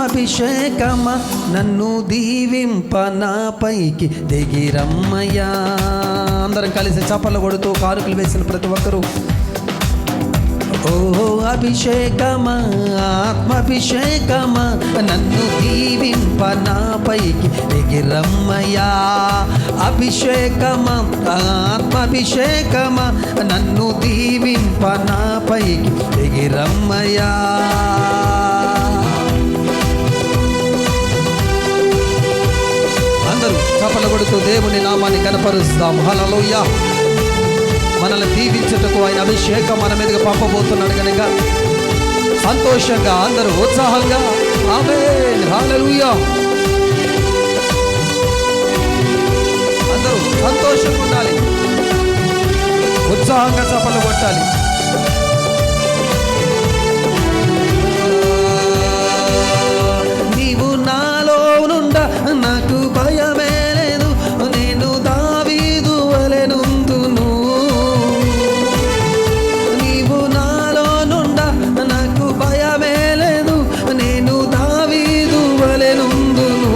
ఆత్మాభిషేకమా నన్ను దీవింప నాపైకి దిగిరమ్మయ్యా. అందరం కలిసి చప్పలు కొడుతూ కానుకలు వేసిన ప్రతి ఒక్కరూ ఓ అభిషేకమా ఆత్మాభిషేకమా నన్ను దీవింప నాపైకి దిగిరమ్మయ్యా. అభిషేకమా ఆత్మాభిషేకమా నన్ను దీవింప నాపైకి దిగిరమ్మయ్యా. అందరూ చప్పలు కొడుతూ దేవుని నామాన్ని కనపరుస్తాం. హల్లెలూయా. మనల్ని దీవించుటకు ఆయన అభిషేకం మన మీదగా పంపబోతున్నాడు కనుక సంతోషంగా అందరూ ఉత్సాహంగా ఆమేన్ హల్లెలూయా అందరూ సంతోషంగా ఉండాలి, ఉత్సాహంగా చప్పట్లు కొట్టాలి. నీవు నాలో నుండ నాకు భయమే లేదు, నేను దావీదు వలె నుందును. నీవు నాలో నుండ నాకు భయమే లేదు, నేను దావీదు వలె నుందును.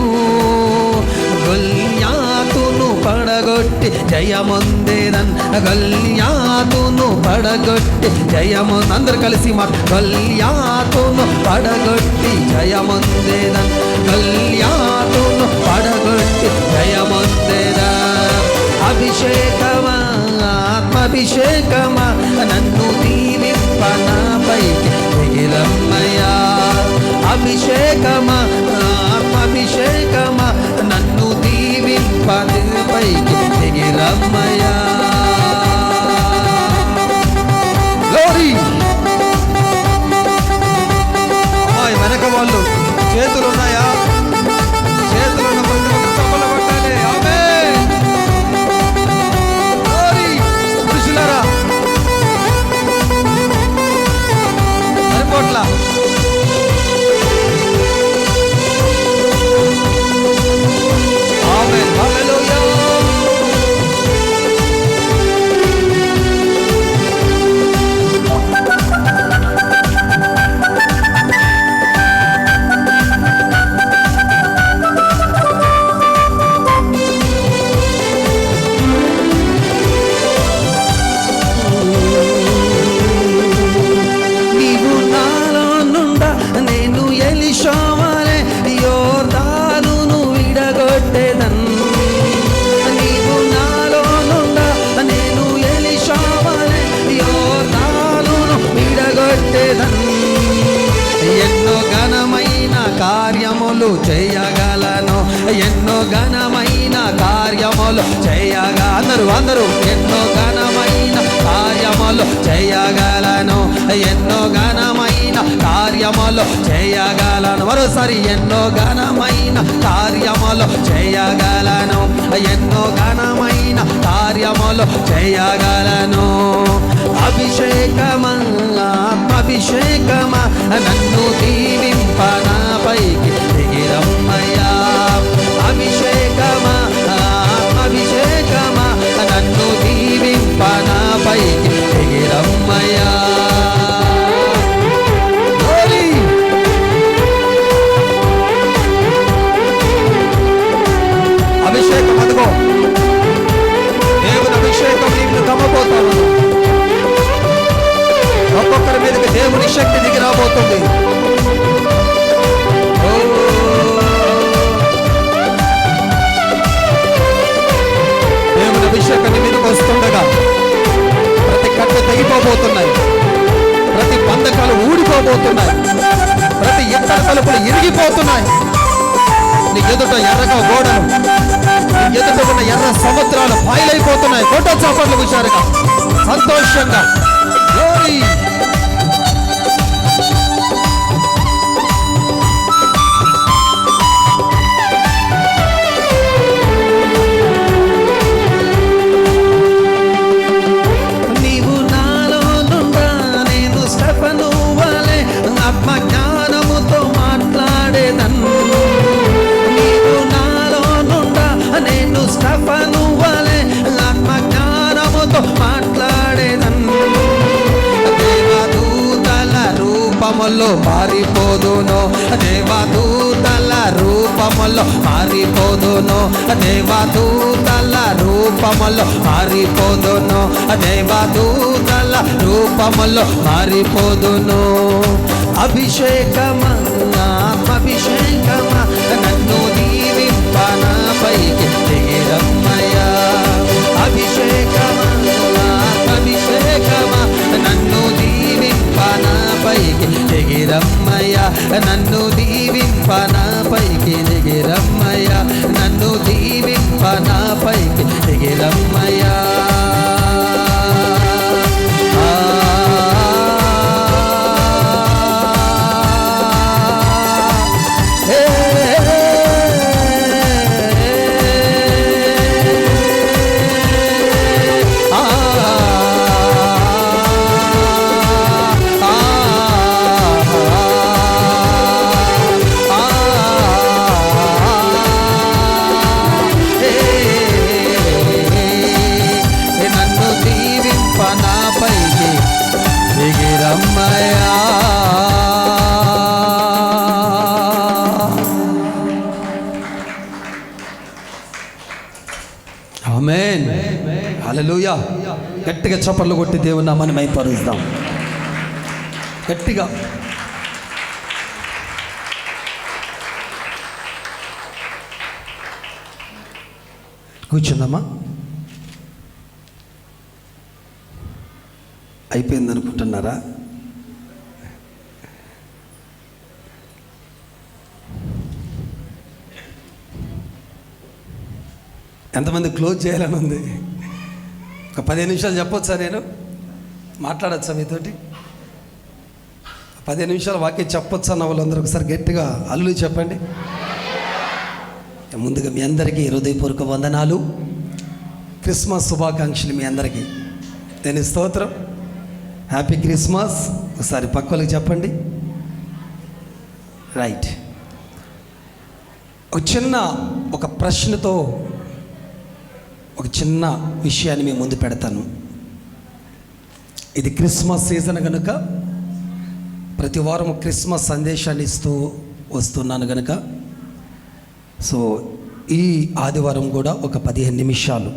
గొల్యాతును పడగొట్టి జయమొందేదన్, గొల్యాతును పడగొట్టి జయమొంద. అందరు కలిసి మాట గొల్యాతును పడగొట్టి జయమొందేదన్, గొల్యాతును పడగొట్టి జయమొందేదన్. అభిషేకమా ఆత్మాభిషేకమా నన్ను దీవింప నాపైకి దిగిరమ్మయ్యా. అభిషేకమా ఆత్మాభిషేకమా నన్ను దీవింప నాపైకి దిగిరమ్మయ్యా. గ్లోరీ. వెనక వాళ్ళు చేతులు ఉన్నాయా? చేతులున్న ప్రతి ఒక్క చప్పలు కొట్టాలి. ఆమేన్. గ్లోరీ. పురుషులారా సరిపోట్లా. ఆమేన్ హల్లెలూయా. నీవు నాలో నుండ నేను ఎలీషావలె యోర్దానును విడగొట్టెదన్. నీవు నాలో నుండ నేను ఎలీషావలె యోర్దానును విడగొట్టెదన్. ఎన్నో ఘనమైన కార్యములు చేయగలను, ఎన్నో ఘనమైన కార్యములు చేయగా. అందరూ ఎన్నో ఘనమైన కార్యములు చేయగలను, ఎన్నో ఘనమైన కార్యములు చేయగలను. మరోసారి ఎన్నో ఘనమైన కార్యములు చేయగలను, ఎన్నో ఘనమైన కార్యములు చేయగలను. అభిషేకమా ఆత్మాభిషేకమా నన్ను దీవింప నాపైకి దిగిరమ్మయ్యా. అభిషేకమా ఆత్మాభిషేకమా నన్ను దీవింప నాపైకి దిగిరమ్మయ్యా. అభిషేకం అదిగో, దేవుని అభిషేకం నీకు కమ్మబోతాను. ఒక్కొక్కరి మీదకి దేవుని శక్తి దిగి రాబోతుంది. దేవుని అభిషేకం నీ మీదకి వస్తుండగా ప్రతి కట్టు తెగిపోబోతున్నాయి, ప్రతి బంధకాలు ఊడిపోబోతున్నాయి, ప్రతి ఇత్తడి తలుపులు ఇరిగిపోతున్నాయి. నీ ఎదుట ఎర్రగా గోడలు, నీ ఎదుట ఉన్న ఎర్ర సముద్రాలు పాయలైపోతున్నాయి. కొట్ట చప్పట్లు హుషారుగా సంతోషంగా. గ్లోరీ. నీవు నాలో నుండా నేను స్టెఫను వలె ఆత్మజ్ఞానముతో మాట్లాడేదన్. నీవు నాలో నుండా నేను స్టెఫను వలె ఆత్మజ్ఞానముతో మాట్లాడేదన్. దేవదూతల రూపములో మారిపోదును, దేవదూతల రూపములో మారిపోదును, దేవదూతల రూపములో మారిపోదును, దేవదూతల రూపములో మారిపోదును. అభిషేకమా, ఆత్మాభిషేకమా, నన్ను దీవింపనాపైకి దిగిరమ్మయ్యా. అభిషేకమా, ఆత్మాభిషేకమా, నన్ను దీవింపనాపైకి దిగిరమ్మయ్యా. నన్ను దీవింపనాపైకి దిగిరమ్మయ్యా. నన్ను దీవింపనాపైకి దిగిరమ్మయ్యా. ఆమేన్, హల్లెలూయా. గట్టిగా చప్పట్లు కొట్టి దేవుని నామాన్ని మహిమపరుద్దాం. గట్టిగా కూర్చుందమ్మా. అయిపోయింది అనుకుంటున్నారా? ఎంతమంది క్లోజ్ చేయాలని ఉంది? ఒక 15 నిమిషాలు చెప్పొచ్చా? నేను మాట్లాడచ్చా మీతోటి? 15 నిమిషాలు వాక్యం చెప్పొచ్చా అన్న వాళ్ళందరూ ఒకసారి గట్టిగా అల్లు చెప్పండి. ముందుగా మీ అందరికీ హృదయపూర్వక వందనాలు, క్రిస్మస్ శుభాకాంక్షలు మీ అందరికీ. నేను స్తోత్రం, హ్యాపీ క్రిస్మస్. ఒకసారి పక్కలకు చెప్పండి. రైట్. ఒక ప్రశ్నతో ఒక చిన్న విషయాన్ని మీ ముందు పెడతాను. ఇది క్రిస్మస్ సీజన్ కనుక ప్రతి వారం క్రిస్మస్ సందేశాన్ని ఇస్తూ వస్తున్నాను కనుక, సో ఈ ఆదివారం కూడా ఒక 15 నిమిషాలు,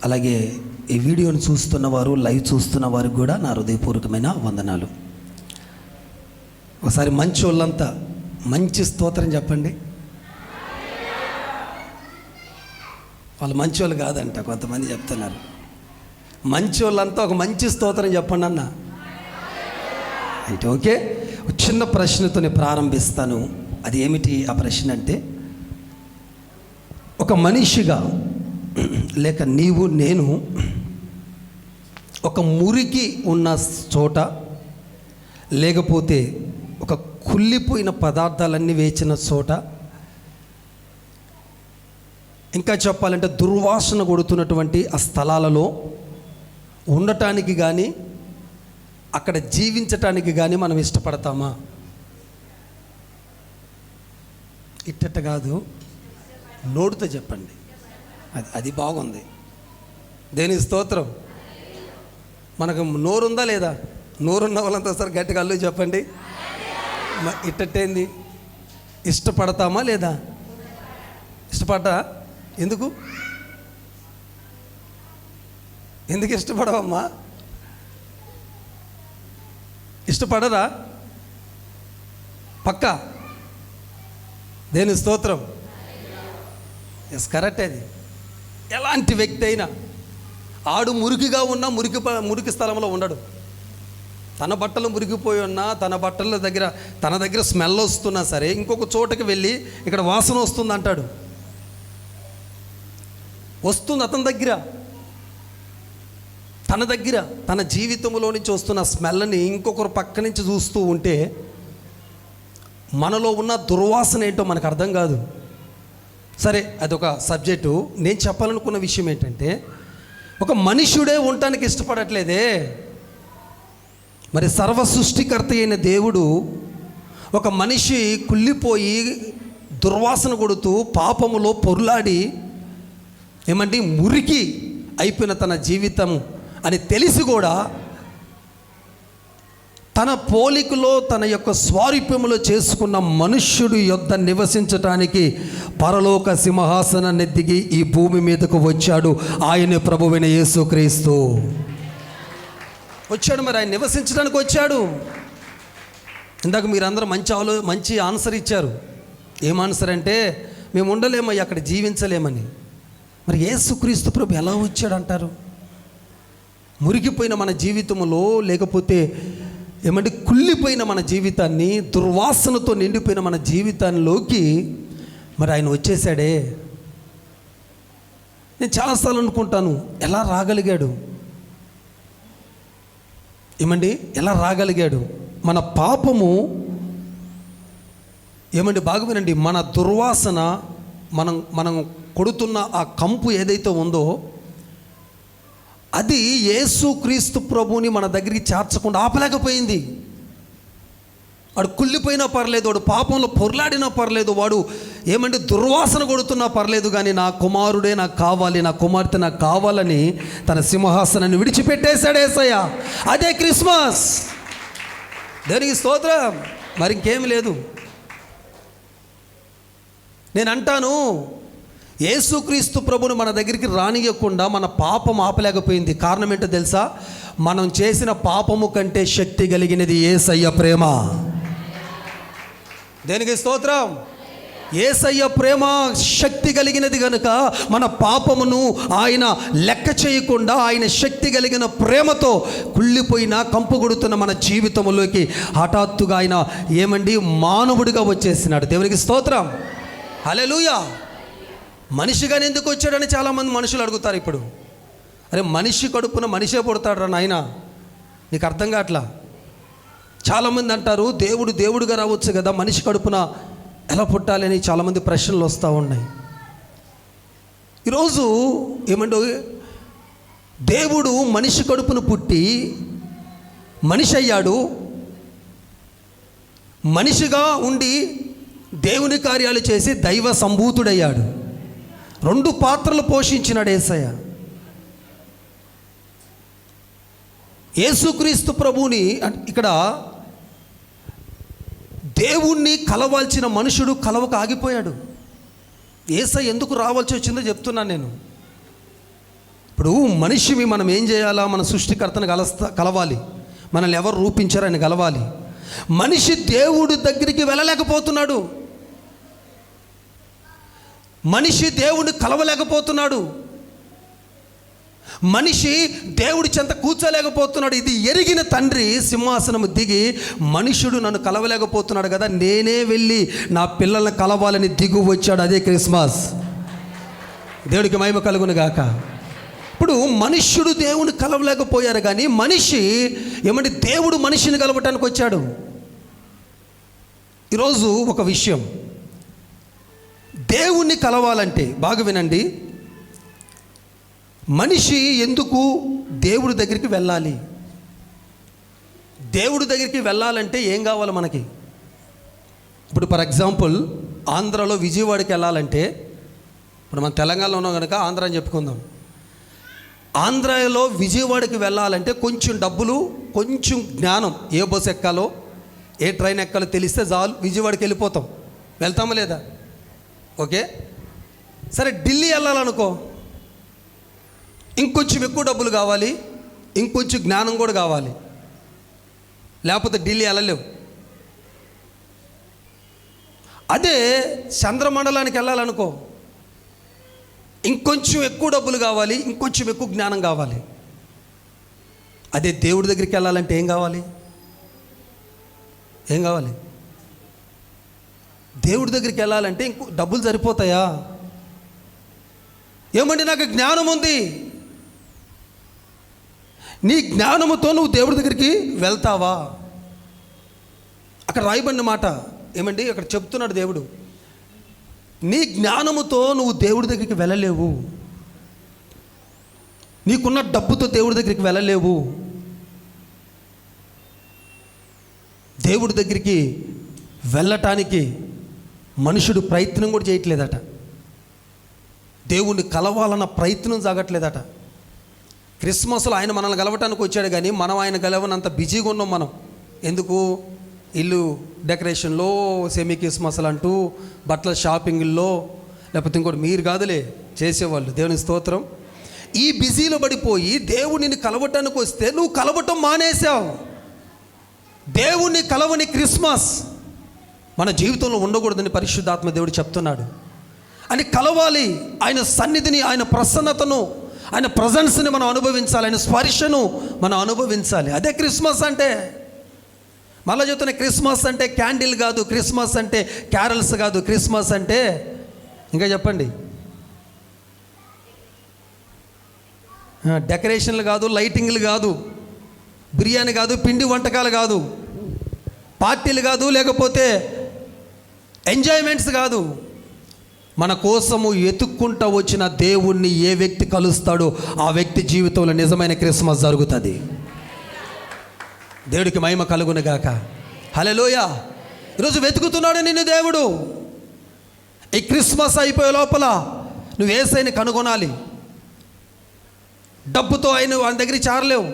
అలాగే ఈ వీడియోని చూస్తున్నవారు, లైవ్ చూస్తున్న వారికి కూడా నా హృదయపూర్వకమైన వందనాలు. ఒకసారి మంచి వాళ్ళంతా మంచి స్తోత్రం చెప్పండి. వాళ్ళు మంచి వాళ్ళు కాదంట, కొంతమంది చెప్తున్నారు. మంచి వాళ్ళంతా ఒక మంచి స్తోత్రం చెప్పండి అన్న. అయితే ఓకే, చిన్న ప్రశ్నతో నేను ప్రారంభిస్తాను. అది ఏమిటి ఆ ప్రశ్న అంటే, ఒక మనిషిగా లేక నీవు నేను ఒక మురికి ఉన్న చోట, లేకపోతే ఒక కుళ్ళిపోయిన పదార్థాలన్నీ వేచిన చోట, ఇంకా చెప్పాలంటే దుర్వాసన కొడుతున్నటువంటి ఆ స్థలాలలో ఉండటానికి కానీ అక్కడ జీవించటానికి కానీ మనం ఇష్టపడతామా? ఇట్టట కాదు, నోటితో చెప్పండి. అది బాగుంది. దేని స్తోత్రం. మనకు నోరుందా లేదా? నోరున్న వాళ్ళంతా సార్ గట్టిగా అల్లు చెప్పండి. ఇట్టేంది? ఇష్టపడతామా లేదా? ఇష్టపడ్డా? ఎందుకు ఇష్టపడవమ్మా? ఇష్టపడరా? పక్కా? దేని స్తోత్రం. Yes, correct. అది ఎలాంటి వ్యక్తి అయినా ఆడు మురికిగా ఉన్నా మురికి స్థలంలో ఉండడు. తన బట్టలు మురిగిపోయి ఉన్నా, తన దగ్గర స్మెల్ వస్తున్నా సరే ఇంకొక చోటకి వెళ్ళి ఇక్కడ వాసన వస్తుంది అంటాడు. వస్తుంది అతని దగ్గర, తన జీవితంలో నుంచి వస్తున్న స్మెల్ని ఇంకొకరు పక్క నుంచి చూస్తూ ఉంటే మనలో ఉన్న దుర్వాసన ఏంటో మనకు అర్థం కాదు. సరే, అదొక సబ్జెక్టు. నేను చెప్పాలనుకున్న విషయం ఏంటంటే, ఒక మనుష్యుడే ఉండటానికి ఇష్టపడట్లేదే, మరి సర్వ సృష్టికర్త అయిన దేవుడు ఒక మనిషి కుళ్ళిపోయి దుర్వాసన కొడుతూ పాపములో పొర్లాడి ఏమండి మురికి అయిపోయిన తన జీవితం అని తెలిసి కూడా తన పోలికలో తన యొక్క స్వారూప్యములో చేసుకున్న మనుష్యుడు యొద్ద నివసించటానికి పరలోక సింహాసనాన్ని దిగి ఈ భూమి మీదకు వచ్చాడు. ఆయన ప్రభువైన యేసుక్రీస్తు వచ్చాడు. మరి ఆయన నివసించడానికి వచ్చాడు. ఇందాక మీరందరూ మంచి ఆన్సర్ ఇచ్చారు. ఏం ఆన్సర్ అంటే, మేము ఉండలేమయ్య, అక్కడ జీవించలేమని. మరి యేసుక్రీస్తు ప్రభు ఎలా వచ్చాడంటారు? మురిగిపోయిన మన జీవితంలో, లేకపోతే కుళ్ళిపోయిన మన జీవితాన్ని, దుర్వాసనతో నిండిపోయిన మన జీవితాల్లోకి మరి ఆయన వచ్చేసాడే. నేను చాలాసార్లు అనుకుంటాను, ఎలా రాగలిగాడు? ఎలా రాగలిగాడు? మన పాపము బాగా వినండి, మన దుర్వాసన, మనం కొడుతున్న ఆ కంపు ఏదైతే ఉందో అది యేసుక్రీస్తు ప్రభుని మన దగ్గరికి చేర్చకుండా ఆపలేకపోయింది. వాడు కుళ్ళిపోయినా పర్లేదు, వాడు పాపంలో పొర్లాడినా పర్లేదు, వాడు దుర్వాసన కొడుతున్నా పర్లేదు, కానీ నా కుమారుడే నాకు కావాలి, నా కుమార్తె నాకు కావాలని తన సింహాసనాన్ని విడిచిపెట్టేశాడు యేసయ్య. అదే క్రిస్మస్. దేనికి స్తోత్రం. మరి ఇంకేమి లేదు. నేను అంటాను, యేసుక్రీస్తు ప్రభుని మన దగ్గరికి రానియకుండా మన పాపం ఆపలేకపోయింది. కారణం ఏంటో తెలుసా? మనం చేసిన పాపము కంటే శక్తి కలిగినది యేసయ్య ప్రేమ. దేనికి స్తోత్రం. యేసయ్య ప్రేమ శక్తి కలిగినది కనుక మన పాపమును ఆయన లెక్క చేయకుండా ఆయన శక్తి కలిగిన ప్రేమతో కుళ్ళిపోయిన కంపు కొడుతున్న మన జీవితంలోకి హఠాత్తుగా ఆయన మానవుడిగా వచ్చేసినాడు. దేవునికి స్తోత్రం. హల్లెలూయా. మనిషిగానే ఎందుకు వచ్చాడని చాలామంది మనుషులు అడుగుతారు ఇప్పుడు. అరే, మనిషి కడుపున మనిషే పుడతాడు నాయన, నీకు అర్థం కావట్లా. చాలామంది అంటారు, దేవుడుగా రావచ్చు కదా, మనిషి కడుపున ఎలా పుట్టాలి అని చాలామంది ప్రశ్నలు వస్తూ ఉన్నాయి. ఈరోజు దేవుడు మనిషి కడుపున పుట్టి మనిషి అయ్యాడు. మనిషిగా ఉండి దేవుని కార్యాలు చేసి దైవ సంభూతుడయ్యాడు. 2 పాత్రలు పోషించినాడు యేసయ్య. యేసుక్రీస్తు ప్రభువుని ఇక్కడ దేవుణ్ణి కలవాల్సిన మనుషుడు కలవక ఆగిపోయాడు. యేసయ్య ఎందుకు రావాల్సి వచ్చిందో చెప్తున్నాను నేను. ఇప్పుడు మనిషివి మనం ఏం చేయాలా? మన సృష్టికర్తను కలవాలి. మనల్ని ఎవరు రూపించారని కలవాలి. మనిషి దేవుడి దగ్గరికి వెళ్ళలేకపోతున్నాడు. మనిషి దేవుడిని కలవలేకపోతున్నాడు. మనిషి దేవుడి చెంత కూర్చోలేకపోతున్నాడు. ఇది ఎరిగిన తండ్రి సింహాసనం దిగి, మనుషుడు నన్ను కలవలేకపోతున్నాడు కదా, నేనే వెళ్ళి నా పిల్లల్ని కలవాలని దిగు వచ్చాడు. అదే క్రిస్మస్. దేవుడికి మహిమ కలుగును గాక. ఇప్పుడు మనుష్యుడు దేవుని కలవలేకపోయారు, కానీ మనిషి దేవుడు మనిషిని కలవటానికి వచ్చాడు. ఈరోజు ఒక విషయం, దేవుణ్ణి కలవాలంటే బాగా వినండి, మనిషి ఎందుకు దేవుడి దగ్గరికి వెళ్ళాలి? దేవుడి దగ్గరికి వెళ్ళాలంటే ఏం కావాలి మనకి? ఇప్పుడు ఫర్ ఎగ్జాంపుల్, ఆంధ్రాలో విజయవాడకి వెళ్ళాలంటే, ఇప్పుడు మన తెలంగాణలో ఉన్నాం కనుక ఆంధ్ర అని చెప్పుకుందాం. ఆంధ్రాలో విజయవాడకి వెళ్ళాలంటే కొంచెం డబ్బులు, కొంచెం జ్ఞానం, ఏ బస్సు ఎక్కాలో, ఏ ట్రైన్ ఎక్కాలో తెలిస్తే చాలు, విజయవాడకి వెళ్ళిపోతాం. వెళ్తామా లేదా? ఓకే, సరే. ఢిల్లీ వెళ్ళాలనుకో, ఇంకొంచెం ఎక్కువ డబ్బులు కావాలి, ఇంకొంచెం జ్ఞానం కూడా కావాలి, లేకపోతే ఢిల్లీ వెళ్ళలేవు. అదే చంద్రమండలానికి వెళ్ళాలనుకో, ఇంకొంచెం ఎక్కువ డబ్బులు కావాలి, ఇంకొంచెం ఎక్కువ జ్ఞానం కావాలి. అదే దేవుడి దగ్గరికి వెళ్ళాలంటే ఏం కావాలి? దేవుడి దగ్గరికి వెళ్ళాలంటే ఇంకో డబ్బులు సరిపోతాయా? నాకు జ్ఞానం ఉంది. నీ జ్ఞానముతో నువ్వు దేవుడి దగ్గరికి వెళ్తావా? అక్కడ రాయబడిన మాట అక్కడ చెప్తున్నాడు దేవుడు, నీ జ్ఞానముతో నువ్వు దేవుడి దగ్గరికి వెళ్ళలేవు. నీకున్న డబ్బుతో దేవుడి దగ్గరికి వెళ్ళలేవు. దేవుడి దగ్గరికి వెళ్ళటానికి మనుషుడు ప్రయత్నం కూడా చేయట్లేదట. దేవుణ్ణి కలవాలన్న ప్రయత్నం సాగట్లేదట. క్రిస్మస్లో ఆయన మనల్ని కలవటానికి వచ్చాడు, కానీ మనం ఆయన కలవనంత బిజీగా ఉన్నాం మనం. ఎందుకు ఇల్లు డెకరేషన్లో, సెమీ క్రిస్మస్లు అంటూ, బట్టల షాపింగ్లో, లేకపోతే ఇంకోటి మీరు కాదులే చేసేవాళ్ళు. దేవుని స్తోత్రం. ఈ బిజీలో పడిపోయి దేవుడిని కలవటానికి వస్తే నువ్వు కలవటం మానేశావు. దేవుణ్ణి కలవని క్రిస్మస్ మన జీవితంలో ఉండకూడదని పరిశుద్ధాత్మ దేవుడు చెప్తున్నాడు. అని కలవాలి, ఆయన సన్నిధిని, ఆయన ప్రసన్నతను, ఆయన ప్రజెన్స్ని మనం అనుభవించాలి, ఆయన స్పర్శను మనం అనుభవించాలి. అదే క్రిస్మస్ అంటే. మళ్ళీ చెప్తున్న క్రిస్మస్ అంటే క్యాండిల్ కాదు, క్రిస్మస్ అంటే క్యారల్స్ కాదు, క్రిస్మస్ అంటే ఇంకా చెప్పండి, డెకరేషన్లు కాదు, లైటింగ్లు కాదు, బిర్యానీ కాదు, పిండి వంటకాలు కాదు, పార్టీలు కాదు, లేకపోతే ఎంజాయ్మెంట్స్ కాదు. మన కోసము ఎత్తుక్కుంటూ వచ్చిన దేవుణ్ణి ఏ వ్యక్తి కలుస్తాడో ఆ వ్యక్తి జీవితంలో నిజమైన క్రిస్మస్ జరుగుతుంది. దేవుడికి మహిమ కలుగునుగాక. హల్లెలూయా. ఈరోజు వెతుకుతున్నాడు నిన్ను దేవుడు. ఈ క్రిస్మస్ అయిపోయే లోపల నువ్వు యేసయ్యని కనుగొనాలి. డబ్బుతో ఆయన దగ్గరికి చేరలేవు,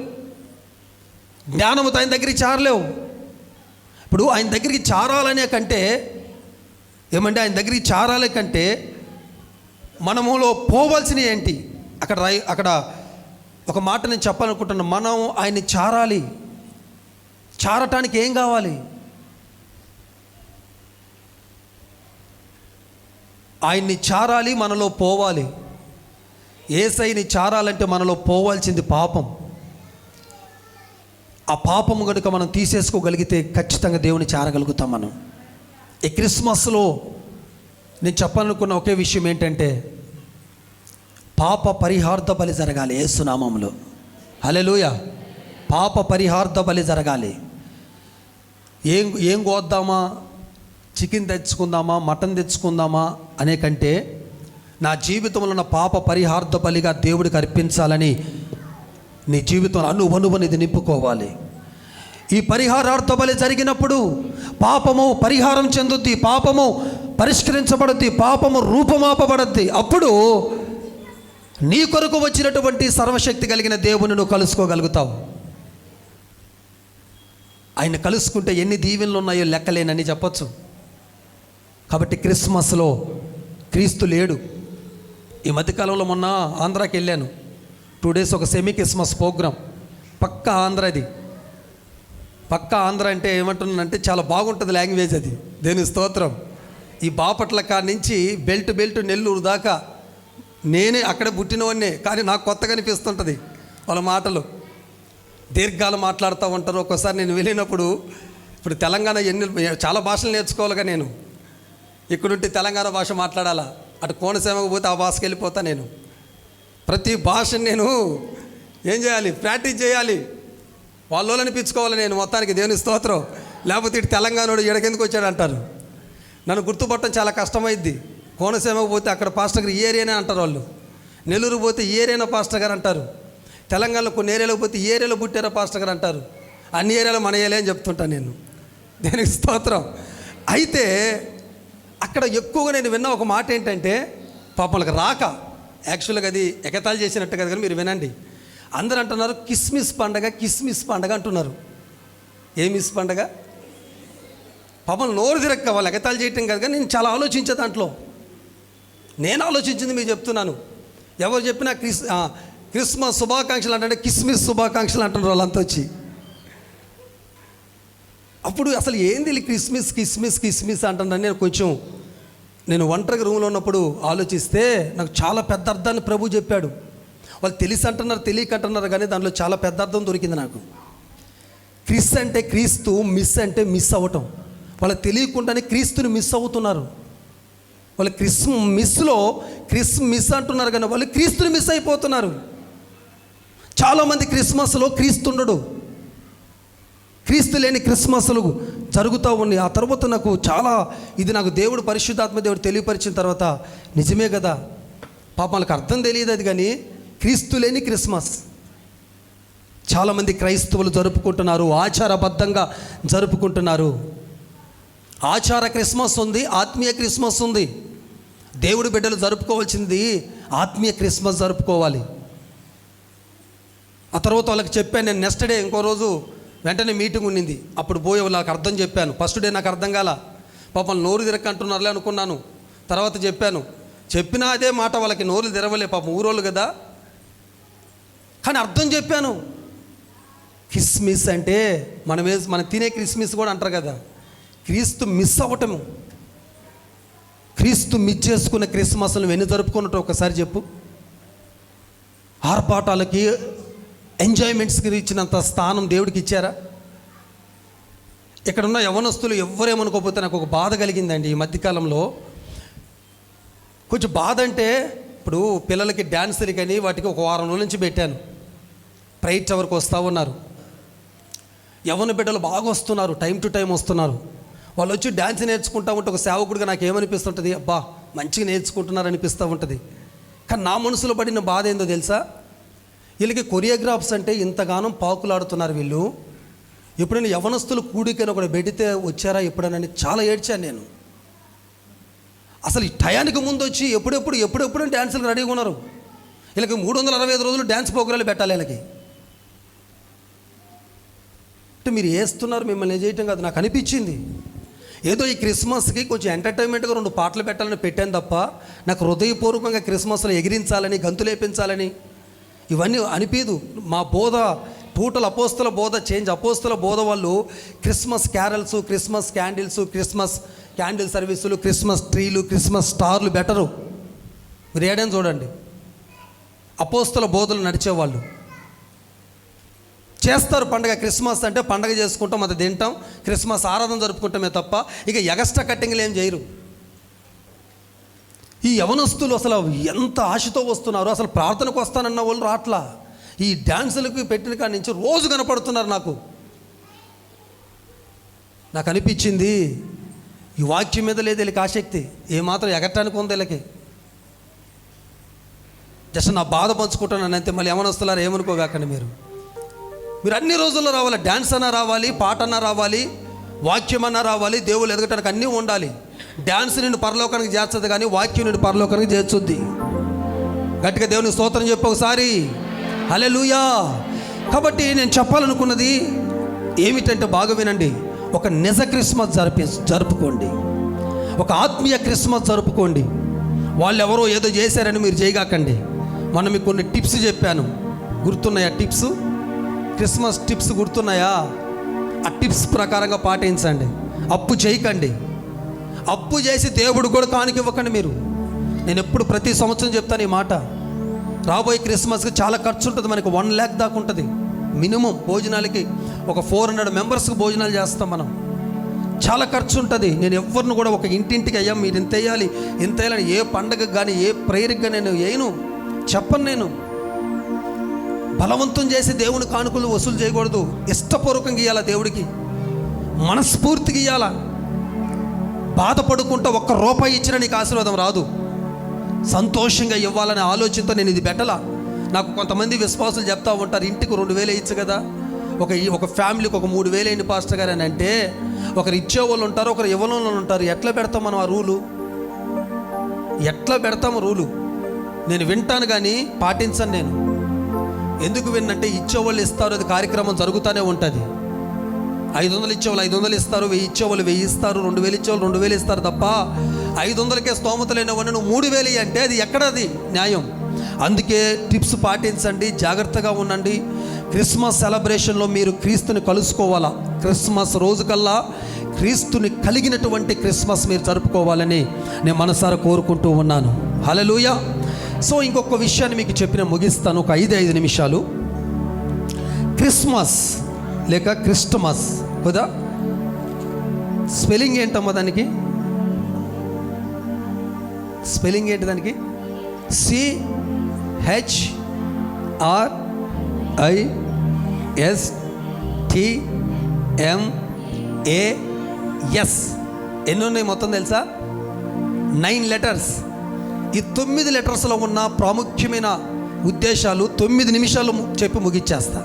జ్ఞానముతో ఆయన దగ్గరికి చేరలేవు. ఇప్పుడు ఆయన దగ్గరికి చేరాలనే కంటే ఏమంటే, ఆయన దగ్గరికి చేరాలి కంటే మనములో పోవాల్సినవి ఏంటి? అక్కడ ఒక మాట నేను చెప్పాలనుకుంటున్నాను. మనం ఆయన్ని చేరాలి. చేరటానికి ఏం కావాలి? ఆయన్ని చేరాలి, మనలో పోవాలి. యేసయ్యని చేరాలంటే మనలో పోవాల్సింది పాపం. ఆ పాపము కనుక మనం తీసేసుకోగలిగితే ఖచ్చితంగా దేవుని చేరగలుగుతాం మనం. ఈ క్రిస్మస్లో నేను చెప్పాలనుకున్న ఒకే విషయం ఏంటంటే, పాప పరిహార్థ బలి జరగాలి యేసు నామములో. హల్లెలూయా. పాప పరిహార్థ బలి జరగాలి. ఏం కోద్దామా, చికెన్ తెచ్చుకుందామా, మటన్ తెచ్చుకుందామా అనే కంటే నా జీవితంలో ఉన్న పాప పరిహార్థ బలిగా దేవుడికి అర్పించాలని నీ జీవితంలో అనువనువనిది నింపుకోవాలి. ఈ పరిహారార్థ బలి జరిగినప్పుడు పాపము పరిహారం చెందుద్ది, పాపము పరిష్కరించబడుద్ది, పాపము రూపమాపబడుద్ది. అప్పుడు నీ కొరకు వచ్చినటువంటి సర్వశక్తి కలిగిన దేవుని నువ్వు కలుసుకోగలుగుతావు. ఆయన కలుసుకుంటే ఎన్ని దీవెనలు ఉన్నాయో లెక్కలేనని చెప్పొచ్చు. కాబట్టి క్రిస్మస్లో క్రీస్తు లేడు. ఈ మధ్యకాలంలో మొన్న ఆంధ్రాకి వెళ్ళాను. 2 days ఒక సెమీ క్రిస్మస్ ప్రోగ్రాం. పక్కా ఆంధ్రది. పక్కా ఆంధ్ర అంటే ఏమంటున్నానంటే చాలా బాగుంటుంది లాంగ్వేజ్ అది. దేని స్తోత్రం. ఈ బాపట్ల కాడ నుంచి బెల్ట్ నెల్లూరు దాకా నేనే అక్కడే పుట్టినవాడినే, కానీ నాకు కొత్తగా అనిపిస్తుంటుంది వాళ్ళ మాటలు. దీర్ఘాలు మాట్లాడుతూ ఉంటారు. ఒక్కోసారి నేను వెళ్ళినప్పుడు, ఇప్పుడు తెలంగాణ చాలా భాషలు నేర్చుకోవాలిగా నేను. ఇక్కడుంటే తెలంగాణ భాష మాట్లాడాలా, అటు కోనసీమకు పోతే ఆ భాషకి వెళ్ళిపోతా. నేను ప్రతి భాషను నేను ఏం చేయాలి, ప్రాక్టీస్ చేయాలి, వాళ్ళని అనిపించుకోవాలి నేను మొత్తానికి. దేవుని స్తోత్రం. లేకపోతే ఇటు తెలంగాణోడు ఎడకెందుకు వచ్చాడు అంటారు. నన్ను గుర్తుపట్టడం చాలా కష్టమైద్ది. కోనసీమకు పోతే అక్కడ పాస్టర్ గారు ఈ ఏరియానే అంటారు వాళ్ళు. నెల్లూరు పోతే ఈ ఏరియానా పాస్టర్ గారు అంటారు. తెలంగాణలో కొన్ని ఏరియాలకు పోతే ఈ ఏరియాలో పుట్టారా పాస్టర్ గారు అంటారు. అన్ని ఏరియాలో మన ఏరియా అని చెప్తుంటాను నేను. దేనికి స్తోత్రం. అయితే అక్కడ ఎక్కువగా నేను విన్న ఒక మాట ఏంటంటే, పాపలకు రాక యాక్చువల్గా అది ఎగతాళి చేసినట్టు కదా, కానీ మీరు వినండి. అందరూ అంటున్నారు కిస్మిస్ పండగ అంటున్నారు. ఏ మిస్ పండగ? పాపం నోరు తిరక్క వాళ్ళు ఎగతాళి చేయటం కదా, కానీ నేను చాలా ఆలోచించే దాంట్లో. నేను ఆలోచించింది మీకు చెప్తున్నాను. ఎవరు చెప్పినా క్రిస్మస్ శుభాకాంక్షలు అంటే కిస్మిస్ శుభాకాంక్షలు అంటున్నారు వాళ్ళంతా వచ్చి. అప్పుడు అసలు ఏంది కిస్మిస్ అంటున్నాను. నేను ఒంటరిగా రూమ్లో ఉన్నప్పుడు ఆలోచిస్తే నాకు చాలా పెద్ద అర్థాన్ని ప్రభు చెప్పాడు. వాళ్ళు తెలిసి అంటున్నారు, తెలియక అంటున్నారు, కానీ దానిలో చాలా పెద్ద అర్థం దొరికింది నాకు. క్రిస్ అంటే క్రీస్తు, మిస్ అంటే మిస్ అవ్వటం. వాళ్ళకి తెలియకుండానే క్రీస్తుని మిస్ అవుతున్నారు. వాళ్ళు క్రిస్ మిస్ అంటున్నారు, కానీ వాళ్ళు క్రీస్తుని మిస్ అయిపోతున్నారు. చాలామంది క్రిస్మస్లో క్రీస్తుండడు. క్రీస్తు లేని క్రిస్మస్లు జరుగుతూ ఉన్నాయి. ఆ తర్వాత నాకు దేవుడు పరిశుద్ధాత్మ దేవుడు తెలియపరిచిన తర్వాత నిజమే కదా, పాపం వాళ్ళకి అర్థం తెలియదు అది, కానీ క్రీస్తు లేని క్రిస్మస్ చాలామంది క్రైస్తవులు జరుపుకుంటున్నారు, ఆచారబద్ధంగా జరుపుకుంటున్నారు. ఆచార క్రిస్మస్ ఉంది, ఆత్మీయ క్రిస్మస్ ఉంది. దేవుడి బిడ్డలు జరుపుకోవాల్సింది ఆత్మీయ క్రిస్మస్ జరుపుకోవాలి. ఆ తర్వాత వాళ్ళకి చెప్పాను నేను. నెక్స్ట్ డే ఇంకో రోజు వెంటనే మీటింగ్ ఉండింది. అప్పుడు పోయి వాళ్ళకి అర్థం చెప్పాను. ఫస్ట్ డే నాకు అర్థం కాల, పాపం నోరు తిరక్క అంటున్నారులే అనుకున్నాను. తర్వాత చెప్పినా అదే మాట, వాళ్ళకి నోరు తెరవలే, పాపం ఊరోళ్ళు కదా. కానీ అర్థం చెప్పాను. క్రిస్మస్ అంటే మనం తినే క్రిస్మస్ కూడా అంటారు కదా, క్రీస్తు మిస్ అవ్వటము. క్రీస్తు మిస్ చేసుకున్న క్రిస్మస్ను వెన్ను జరుపుకున్నట్టు ఒకసారి చెప్పు. ఆర్పాటాలకి ఎంజాయ్మెంట్స్కి ఇచ్చినంత స్థానం దేవుడికి ఇచ్చారా? ఇక్కడున్న యవనస్తులు ఎవరేమనుకోకపోతే నాకు ఒక బాధ కలిగిందండి ఈ మధ్యకాలంలో. కొంచెం బాధ అంటే, ఇప్పుడు పిల్లలకి డ్యాన్సులు కానీ వాటికి ఒక వారం రోజుల నుంచి పెట్టాను. ప్రైట్ అవర్కి వస్తూ ఉన్నారు. యవన బిడ్డలు బాగా వస్తున్నారు, టైం టు టైం వస్తున్నారు. వాళ్ళు వచ్చి డ్యాన్స్ నేర్చుకుంటూ ఉంటే ఒక సేవకుడిగా నాకు ఏమనిపిస్తుంటుంది, అబ్బా మంచిగా నేర్చుకుంటున్నారు అనిపిస్తూ ఉంటుంది. కానీ నా మనసులో పడిన బాధ ఏందో తెలుసా? వీళ్ళకి కొరియోగ్రాఫ్స్ అంటే ఇంతగానో పాకులాడుతున్నారు వీళ్ళు. ఎప్పుడైనా యవనస్తులు కూడికని ఒకటి పెడితే వచ్చారా ఎప్పుడైనా? చాలా ఏడ్చాను నేను. అసలు ఈ టయానికి ముందు వచ్చి ఎప్పుడెప్పుడు డ్యాన్సులు రెడీగా ఉన్నారు. వీళ్ళకి 365 రోజులు డ్యాన్స్ ప్రోగ్రాలు పెట్టాలి వీళ్ళకి. అంటే మీరు వేస్తున్నారు, మిమ్మల్ని చేయటం కాదు. నాకు అనిపించింది ఏదో ఈ క్రిస్మస్కి కొంచెం ఎంటర్టైన్మెంట్గా 2 పాటలు పెట్టాలని పెట్టాను తప్ప, నాకు హృదయపూర్వకంగా క్రిస్మస్లో ఎగిరించాలని, గంతులేపించాలని ఇవన్నీ అనిపించదు. మా బోధ టోటల్ అపోస్తల బోధ చేంజ్. అపోస్తల బోధ వాళ్ళు Christmas carols, Christmas candles, Christmas candle సర్వీసులు, క్రిస్మస్ ట్రీలు, క్రిస్మస్ స్టార్లు బెటరు. మీరు ఏడని చూడండి, అపోస్తల బోధలు నడిచేవాళ్ళు చేస్తారు. పండగ క్రిస్మస్ అంటే పండగ చేసుకుంటాం, అది తింటాం, క్రిస్మస్ ఆరాధన జరుపుకుంటామే తప్ప ఇక ఎగస్ట్రా కట్టింగ్లు ఏం చేయరు. ఈ యవనస్తులు అసలు ఎంత ఆశతో వస్తున్నారు. అసలు ప్రార్థనకు వస్తానన్న వాళ్ళు రాట్లా. ఈ డ్యాన్సులకు పెట్టిన కాడి నుంచి రోజు కనపడుతున్నారు. నాకు అనిపించింది ఈ వాక్యం మీద లేదు వీళ్ళకి ఆసక్తి, ఏమాత్రం ఎగటానికి ఉంది వీళ్ళకి. జస్ట్ నా బాధ పంచుకుంటున్నాను అంతే. మళ్ళీ యవనస్తులారు ఏమనుకోగాకండి. మీరు అన్ని రోజుల్లో రావాలి. డ్యాన్స్ అన్నా రావాలి, పాట అన్నా రావాలి, వాక్యం అన్నా రావాలి. దేవుళ్ళు ఎదగటానికి అన్నీ ఉండాలి. డ్యాన్స్ నిన్ను పరలోకానికి చేర్చదు, కానీ వాక్యం నిన్ను పరలోకానికి చేర్చుద్ది. గట్టిగా దేవునికి స్తోత్రం చెప్పు ఒకసారి. హల్లెలూయా. కాబట్టి నేను చెప్పాలనుకున్నది ఏమిటంటే, బాగా వినండి. ఒక నిజ క్రిస్మస్ జరుపుకోండి. ఒక ఆత్మీయ క్రిస్మస్ జరుపుకోండి. వాళ్ళు ఎవరో ఏదో చేశారని మీరు చేయగాకండి. మనం మీకు కొన్ని టిప్స్ చెప్పాను, గుర్తున్నాయా? క్రిస్మస్ టిప్స్ గుర్తున్నాయా? ఆ టిప్స్ ప్రకారంగా పాటించండి. అప్పు చేయకండి. అప్పు చేసి దేవుడు కూడా కానుక ఇవ్వకండి. నేను ఎప్పుడు ప్రతి సంవత్సరం చెప్తాను ఈ మాట. రాబోయే క్రిస్మస్కి చాలా ఖర్చు ఉంటుంది. మనకి 1 lakh దాకా ఉంటుంది మినిమం. భోజనాలకి ఒక 400 మెంబర్స్కి భోజనాలు చేస్తాం మనం. చాలా ఖర్చు ఉంటుంది. నేను ఎవరిని కూడా ఒక ఇంటింటికి అయ్యా మీరు ఇంత వేయాలి ఇంత వేయాలని ఏ పండగకు కానీ ఏ ప్రేయర్కి కానీ నేను వేయను, చెప్పను. నేను బలవంతం చేసి దేవుని కానుకలు వసూలు చేయకూడదు. ఇష్టపూర్వకంగా ఇవ్వాలా, దేవుడికి మనస్ఫూర్తిగా ఇవ్వాలా. బాధపడుకుంటూ 1 రూపాయి ఇచ్చినా నీకు ఆశీర్వాదం రాదు. సంతోషంగా ఇవ్వాలనే ఆలోచనతో నేను ఇది పెట్టలా. నాకు కొంతమంది విశ్వాసులు చెప్తా ఉంటారు, ఇంటికి 2,000 ఇచ్చు కదా, ఒక ఫ్యామిలీకి ఒక 3,000 అయింది పాస్టర్ గారు అని అంటే, ఒకరు ఇచ్చేవాళ్ళు ఉంటారు, ఒకరు ఇవ్వని ఉంటారు. ఎట్లా పెడతాం మనం ఆ రూలు? ఎట్లా పెడతాము రూలు? నేను వింటాను కానీ పాటించను. నేను ఎందుకు విన్నంటే, ఇచ్చేవాళ్ళు ఇస్తారు, అది కార్యక్రమం జరుగుతూనే ఉంటుంది. 500 ఇచ్చేవాళ్ళు 500 ఇస్తారు, 1000 ఇచ్చేవాళ్ళు 1000 ఇస్తారు, 2000 ఇచ్చేవాళ్ళు 2000 ఇస్తారు తప్ప 500కే స్తోమత లేనివాడిని నువ్వు 3000 అంటే అది ఎక్కడది న్యాయం? అందుకే టిప్స్ పాటించండి, జాగ్రత్తగా ఉండండి. క్రిస్మస్ సెలబ్రేషన్లో మీరు క్రీస్తుని కలుసుకోవాలా. క్రిస్మస్ రోజుకల్లా క్రీస్తుని కలిగినటువంటి క్రిస్మస్ మీరు జరుపుకోవాలని నేను మనసారా కోరుకుంటూ ఉన్నాను. హల్లెలూయా. సో ఇంకొక విషయాన్ని మీకు చెప్పిన ముగిస్తాను, ఒక 5 నిమిషాలు. క్రిస్మస్ లేక క్రిస్టమస్ కదా, స్పెల్లింగ్ ఏంటమ్మా దానికి? స్పెల్లింగ్ ఏంటి దానికి? CHRISTMAS. ఎన్ని ఉన్నాయి మొత్తం తెలుసా? 9 లెటర్స్. ఈ 9 లెటర్స్లో ఉన్న ప్రాముఖ్యమైన ఉద్దేశాలు 9 నిమిషాలు చెప్పి ముగిచ్చేస్తా.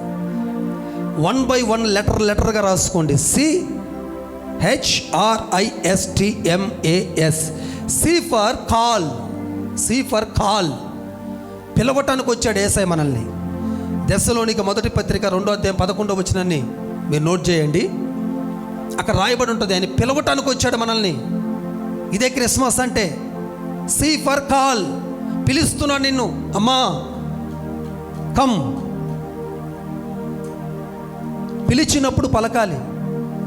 1 by 1 లెటర్గా రాసుకోండి. CHRISTMAS. C for call. పిలవటానికి వచ్చాడు యేసయ్య మనల్ని. దెస్సలోనిక మొదటి పత్రిక 2వ అధ్యాయం 11వ వచనాన్ని మీరు నోట్ చేయండి, అక్కడ రాయబడి ఉంటుంది, ఆయన పిలవటానికి వచ్చాడు మనల్ని. ఇదే క్రిస్మస్ అంటే. సీ ఫర్ కాల్, పిలుస్తున్నాడు నిన్ను, అమ్మా కమ్. పిలిచినప్పుడు పలకాలి.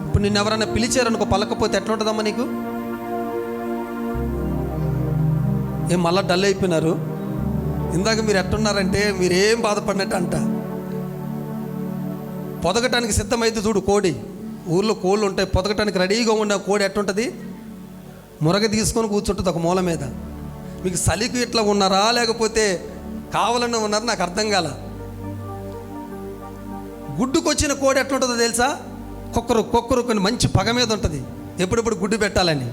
ఇప్పుడు నిన్ను ఎవరైనా పిలిచారనుకో, పలకపోతే ఎట్లా ఉంటుందమ్మా నీకు? ఏం మళ్ళా డల్ అయిపోయినారు? ఇందాక మీరు ఎట్టున్నారంటే మీరేం బాధపడినట్టు అంట. పొదగటానికి సిద్ధమైతే చూడు కోడి, ఊర్లో కోళ్ళు ఉంటాయి, పొదగటానికి రెడీగా ఉన్న కోడి ఎట్టుంటుంది? మురగ తీసుకొని కూర్చుంటుంది ఒక మూల మీద. మీకు చలికి ఇట్లా ఉన్నారా లేకపోతే కావాలన్నా ఉన్నారా నాకు అర్థం కాల. గుడ్డుకొచ్చిన కోడి ఎట్లుంటుందో తెలుసా? కొక్కరు కొన్ని మంచి పగ మీద ఉంటుంది, ఎప్పుడెప్పుడు గుడ్డు పెట్టాలని.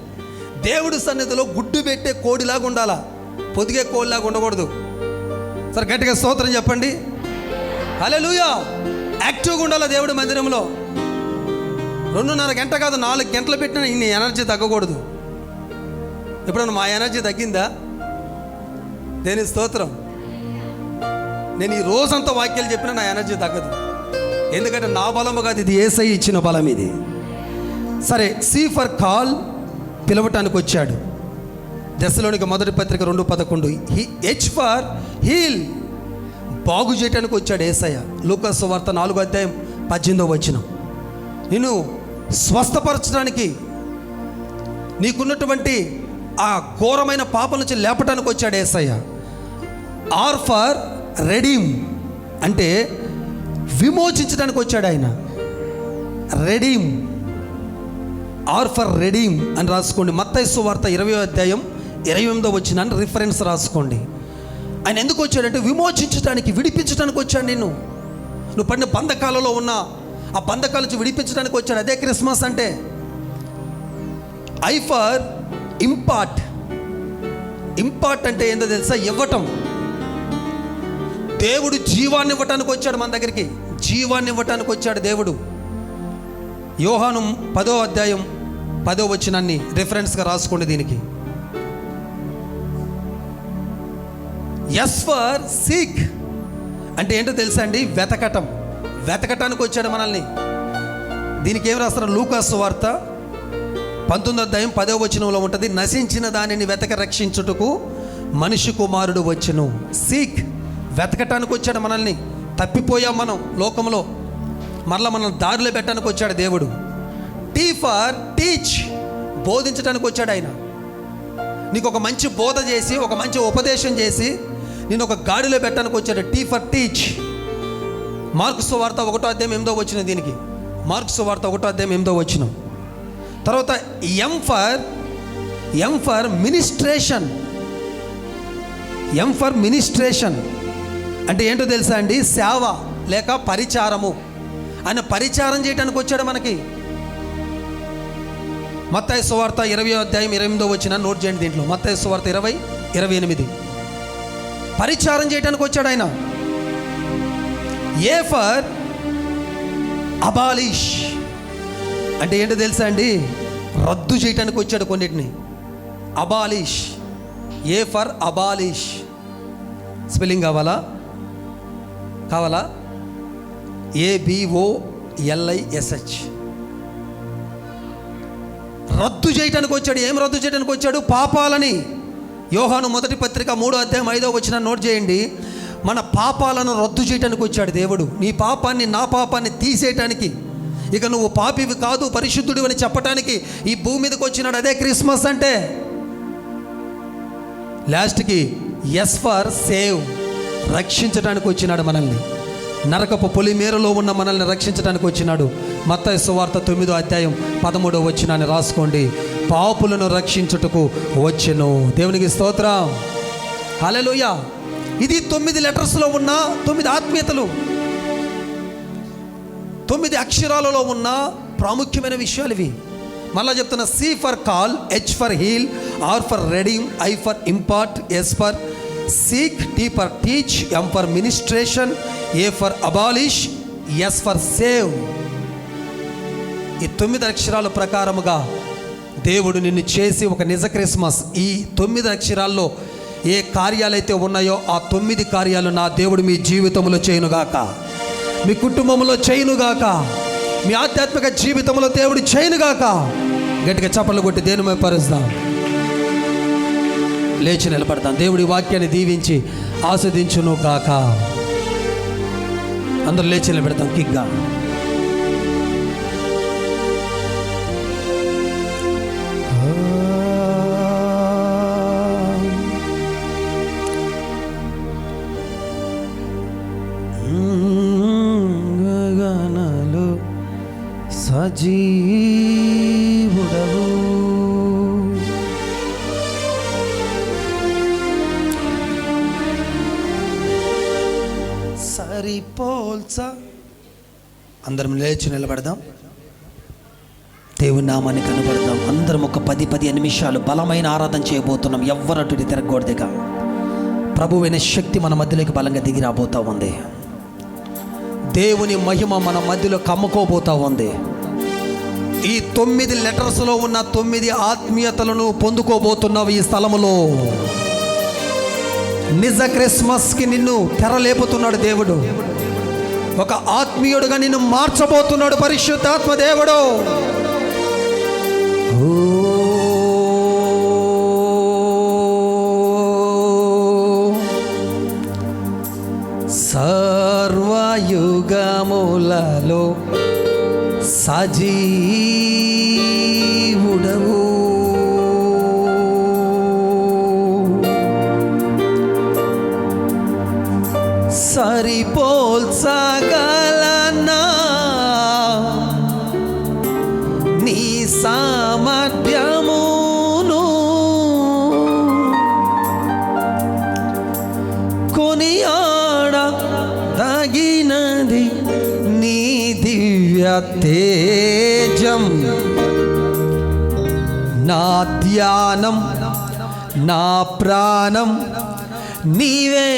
దేవుడి సన్నిధిలో గుడ్డు పెట్టే కోడిలాగా ఉండాలా, పొదిగే కోడిలాగా ఉండకూడదు. సరే గట్టిగా స్తోత్రం చెప్పండి. హల్లెలూయా. యాక్టివ్గా ఉండాలా దేవుడి మందిరంలో. 2:30 గంట కాదు, 4 గంటలు పెట్టినా ఇన్ని ఎనర్జీ తగ్గకూడదు. ఎప్పుడన్నా మా ఎనర్జీ తగ్గిందా? దేని స్తోత్రం. నేను ఈ రోజంతా వాక్యాలు చెప్పినా నా ఎనర్జీ తగ్గదు, ఎందుకంటే నా బలము కాదు, ఇది యేసయ్య ఇచ్చిన బలం ఇది. సరే, సీ ఫర్ కాల్, పిలవటానికి వచ్చాడు. దశలోనిక మొదటి పత్రిక 2:11. హెచ్ ఫర్ హీల్, బాగు చేయటానికి వచ్చాడు యేసయ్య. లూకా సువార్త 4:18 నిన్ను స్వస్థపరచడానికి, నీకున్నటువంటి ఆ ఘోరమైన పాపం నుంచి లేపటానికి వచ్చాడు యేసయ్య. ఆర్ ఫర్ రెడీమ్, అంటే విమోచించడానికి వచ్చాడు ఆయన. రెడీమ్, ఆర్ ఫర్ రెడీమ్ అని రాసుకోండి. మత్తయి సువార్త 20:28 రిఫరెన్స్ రాసుకోండి. ఆయన ఎందుకు వచ్చాడంటే విమోచించడానికి, విడిపించడానికి వచ్చాడు నిన్ను. నువ్వు పడిన బంధకాలలో ఉన్న ఆ బంధకాల నుంచి విడిపించడానికి వచ్చాడు. అదే క్రిస్మస్ అంటే. ఐ ఫర్ ఇంపార్ట్, ఇంపార్ట్ అంటే ఏంటో తెలుసా? ఇవ్వటం. దేవుడు జీవాన్ని ఇవ్వటానికి వచ్చాడు మన దగ్గరికి, జీవాన్ని ఇవ్వటానికి వచ్చాడు దేవుడు. యోహాను 10:10 రిఫరెన్స్గా రాసుకోండి దీనికి. ఎస్ ఫర్ సీక్ అంటే ఏంటో తెలుసా అండి? వెతకటం, వెతకటానికి వచ్చాడు మనల్ని. దీనికి ఏం రాస్తారు? లూకా సువార్త 19:10 ఉంటుంది, నశించిన దానిని వెతక రక్షించుటకు మనిషి కుమారుడు వచ్చెను. సీక్, వెతకటానికి వచ్చాడు మనల్ని. తప్పిపోయాం మనం లోకంలో, మరలా మనల్ని దారిలో పెట్టడానికి వచ్చాడు దేవుడు. టీ ఫర్ టీచ్, బోధించడానికి వచ్చాడు ఆయన. నీకు ఒక మంచి బోధ చేసి, ఒక మంచి ఉపదేశం చేసి నేను ఒక గాడిలో పెట్టడానికి వచ్చాడు. Tea for teach. మార్కు సువార్త 1:8 దీనికి. మార్కు సువార్త 1:8. తర్వాత ఎం for ministration. M for ministration అంటే ఏంటో తెలుసా అండి? సేవ లేక పరిచారము. ఆయన పరిచారం చేయడానికి వచ్చాడు మనకి. మత్తయి సువార్త 20:28 నోట్ చేయండి దీంట్లో. మత్తయి సువార్త 20:28 పరిచారం చేయడానికి వచ్చాడు ఆయన. ఏ ఫర్ అబాలిష్ అంటే ఏంటో తెలుసా అండి? రద్దు చేయడానికి వచ్చాడు కొన్నిటిని. Abolish, A for abolish. Spelling కావాలా? ABOLISH. రద్దు చేయడానికి వచ్చాడు. ఏం రద్దు చేయడానికి వచ్చాడు? పాపాలని. యోహాను మొదటి పత్రిక 3:5 నోట్ చేయండి. మన పాపాలను రద్దు చేయడానికి వచ్చాడు దేవుడు. నీ పాపాన్ని, నా పాపాన్ని తీసేయటానికి. ఇక నువ్వు పాపివి కాదు, పరిశుద్ధుడివి అని చెప్పటానికి ఈ భూమి మీదకి వచ్చినాడు. అదే క్రిస్మస్ అంటే. లాస్ట్కి ఎస్ ఫర్ సేవ్, రక్షించడానికి వచ్చినాడు మనల్ని. నరకపు పొలిమేరలో ఉన్న మనల్ని రక్షించడానికి వచ్చినాడు. మత్తయి సువార్త 9:13 రాసుకోండి. పాపులను రక్షించుటకు వచ్చెను. దేవునికి స్తోత్రం. హల్లెలూయా. ఇది 9 లెటర్స్లో ఉన్న 9 ఆత్మీయతలు, 9 అక్షరాలలో ఉన్న ప్రాముఖ్యమైన విషయాలు ఇవి. మళ్ళా చెప్తున్నా. C for call, H for heal, R for redeem, I for impart, S for seek, T for teach, M for ministration, A for abolish, S for save. ఈ 9 అక్షరాల ప్రకారముగా దేవుడు నిన్ను చేసి ఒక నిజ క్రిస్మస్. ఈ 9 అక్షరాల్లో ఏ కార్యాలైతే ఉన్నాయో ఆ 9 కార్యాలు నా దేవుడు మీ జీవితంలో చేయునుగాక, మీ కుటుంబంలో చేయునుగాక. మీ ఆధ్యాత్మిక జీవితంలో దేవుడు చేయనుగాక. గట్టిగా చప్పట్లు కొట్టి దేని పరుస్తాం, లేచి నిలబడతాం. దేవుడి వాక్యాన్ని దీవించి ఆస్వాదించును కాక. అందరూ లేచి నిలబెడతాం కిగ్గా. గగనాలు సజీవుడవు, సరిపోల్చ. అందరం లేచి నిలబడదాం, దేవుని నామాన్ని కనబడదాం. అందరం ఒక 10-15 నిమిషాలు బలమైన ఆరాధన చేయబోతున్నాం. ఎవ్వరటు తిరగకూడదుగా. ప్రభువైన శక్తి మన మధ్యలోకి బలంగా దిగి రాబోతా ఉంది. దేవుని మహిమ మన మధ్యలో కమ్ముకోబోతా ఉంది. ఈ 9 లెటర్స్లో ఉన్న 9 ఆత్మీయతలను పొందుకోబోతున్నావు ఈ స్థలములో. నిజ క్రిస్మస్కి నిన్ను తెరలేపుతున్నాడు దేవుడు. ఒక ఆత్మీయుడుగా నిన్ను మార్చబోతున్నాడు పరిశుద్ధాత్మ దేవుడు. సర్వయుగములలో సజీవుడవు, సరిపోల్చగలనా నీ సామర్థ్యమును, కొనియాడ తగినది నీ దివ్య తేజం. నా ధ్యానం నా ప్రాణం నీవే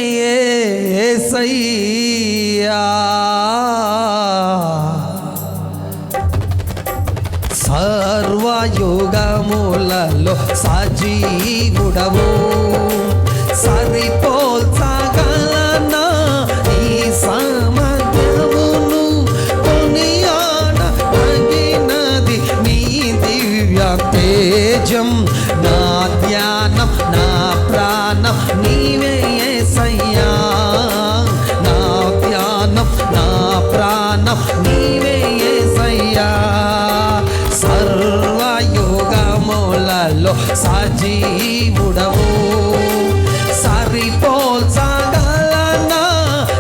యేసయ్యా. సర్వయుగములలో సజీవుడవు, సరిపోల్చగలనా నీ సామర్థ్యమును, కొనియాడ తగినది నీ దివ్య తేజం. నా ధ్యానం నా ప్రాణం నీవే యేసయ్యా. నా ధ్యానం నా ప్రాణం నీవే యేసయ్యా. సర్వయుగములలో సజీవుడవు, సరిపోల్చగలనా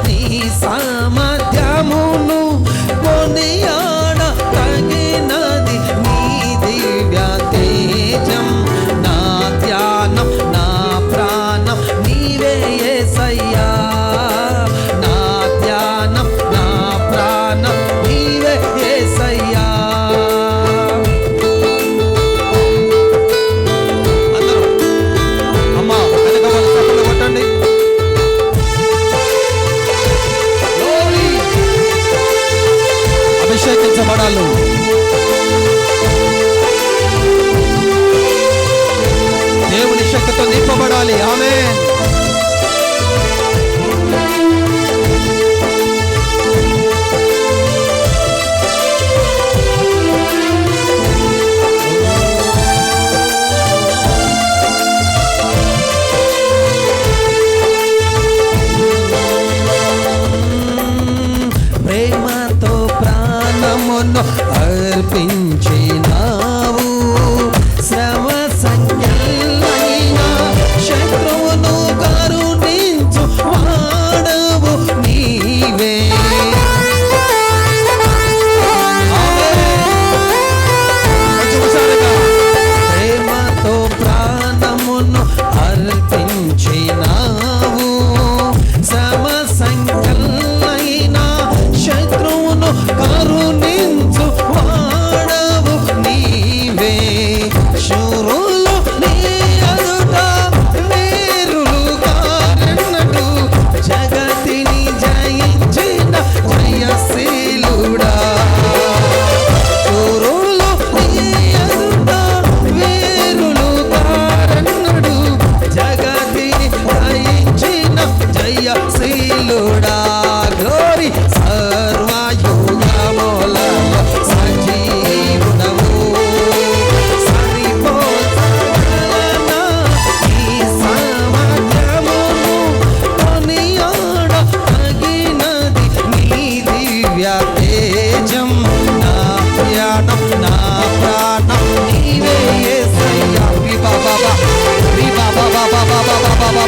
నీ సామర్థ్యమును, కొనియాడ తగినది నీ దివ్య తేజం. నా ధ్యానం నా ప్రాణం నీవే యేసయ్యా. నా ధ్యానం నా ప్రాణం నీవే యేసయ్యా. అభిషేకించబడాలి. దేవుని శక్తితో నింపబడాలి. ఆమేన్. ప్రేమతో ప్రాణమును అర్పించినావు, శ్రమ సంఖ్యలైన శత్రువును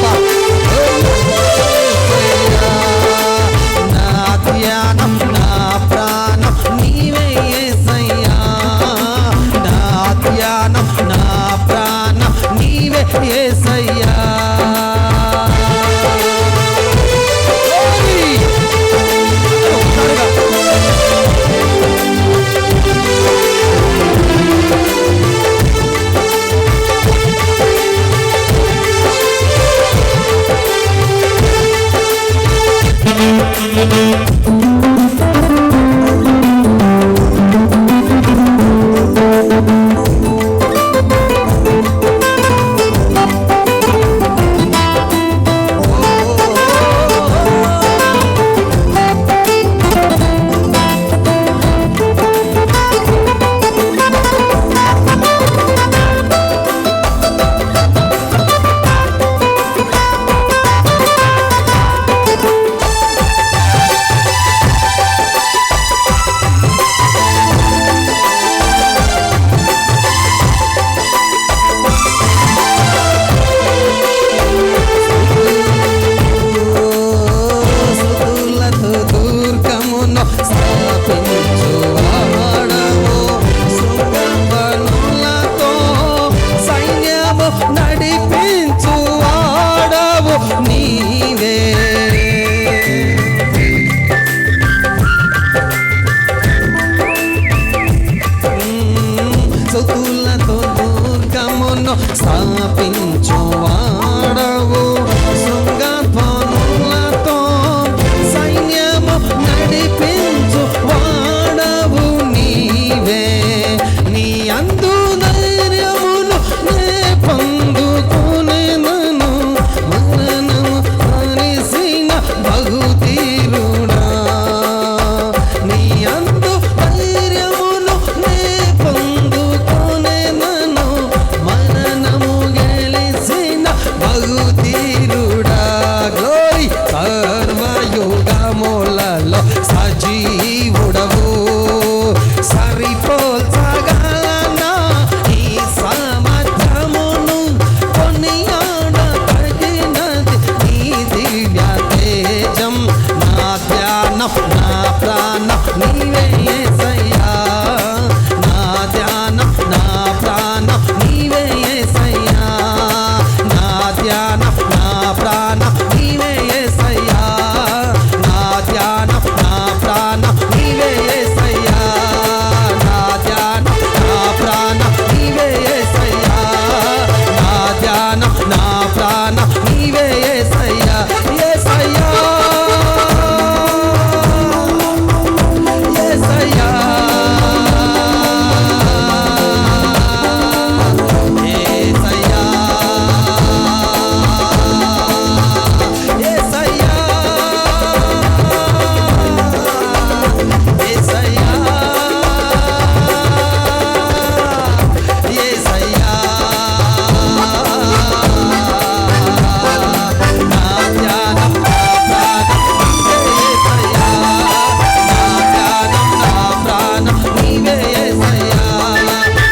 బాబా. నా ధ్యానం నా ప్రాణం నీవే యేసయ్యా, నా ధ్యానం నా ప్రాణం నీవే యేసయ్యా. స్థాపించువాడవు శృంగధ్వనులతో సైన్యము నడిపించువాడవు నీవే. నీ అందు ధైర్యమును నే పొందుకునేదను, మరణము మనిసిన బహుధీరుడా. నీ అందు ధైర్యమును నే పొందుకునేదను, మరణము గెలిసిన బహుధీరుడా. గ్లోరీ. సర్వయుగములలో సజీవుడవు, సరిపోల్చగలనా ఈ సామర్థ్యమును, కొనియాడతగినది నీ దివ్య తేజం. నా ధ్యానం నా ప్రాణం నీవే యేసయ్యా, నా ధ్యానం నా ప్రాణం నీవే యేసయ్యా, నా ధ్యానం నా ప్రాణం నీవే యేసయ్యా, నా ధ్యానం నా ప్రాణం నీవే యేసయ్యా, నా ధ్యానం నా ప్రాణం నీవే యేసయ్యా, నా ధ్యానం నా ప్రాణం నీవే యేసయ్యా. యేసయ్యా యేసయ్యా యేసయ్యా యేసయ్యా యేసయ్యా యేసయ్యా. నా ధ్యానం నా ప్రాణం నీవే యేసయ్యా, నా ధ్యానం నా ప్రాణం నీవే యేసయ్యా,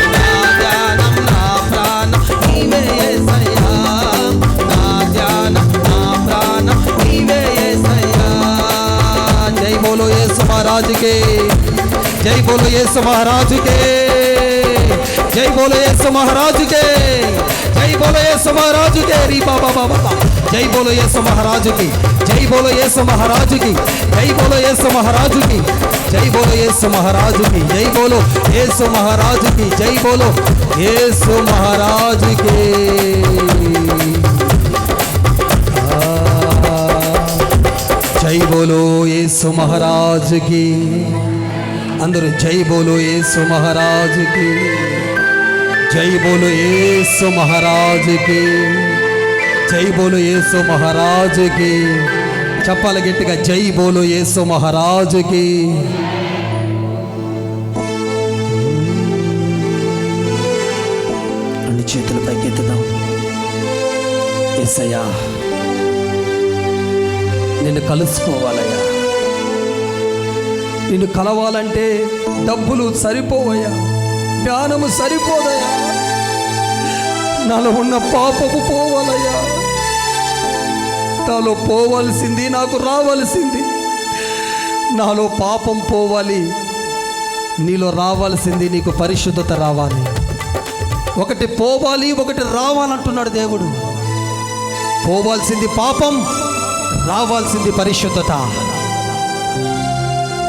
నా ధ్యానం నా ప్రాణం నీవే యేసయ్యా, నా ధ్యానం నా ప్రాణం నీవే యేసయ్యా. జై బోలో యేసు महाराज के, जय बोलो యేసు महाराज के, जय बोलो యేసు महाराज के, जय बोलो యేసు महाराज के. री बाबा बाबा. जय बोलो యేసు महाराज की, जय बोलो యేసు महाराज की, जय बोलो యేసు महाराज की, जय बोलो యేసు महाराज की, जय बोलो యేసు महाराज की, जय बोलो యేసు महाराज के. जय बोलो యేసు महाराज की. अंदर जय बोलो యేసు महाराज की, जय बोलो యేసు महाराज की, जय बोलो యేసు महाराज की. చెప్పాలి గట్టిగా, జై బోలో యేసు महाराज की. అన్ని చేతులు పైకెత్తుదాం. యేసయ్యా నిన్ను కలుసుకోవాలయ్యా, నిన్ను కలవాలంటే డబ్బులు సరిపోవయ్యా, జ్ఞానము సరిపోదయ్యా, నాలో ఉన్న పాపము పోవాలయ్యా. నాలో పోవలసింది నాకు రావాల్సింది. నాలో పాపం పోవాలి, నీలో రావాల్సింది నీకు పరిశుద్ధత రావాలి. ఒకటి పోవాలి, ఒకటి రావాలంటున్నాడు దేవుడు. పోవాల్సింది పాపం, రావాల్సింది పరిశుద్ధత.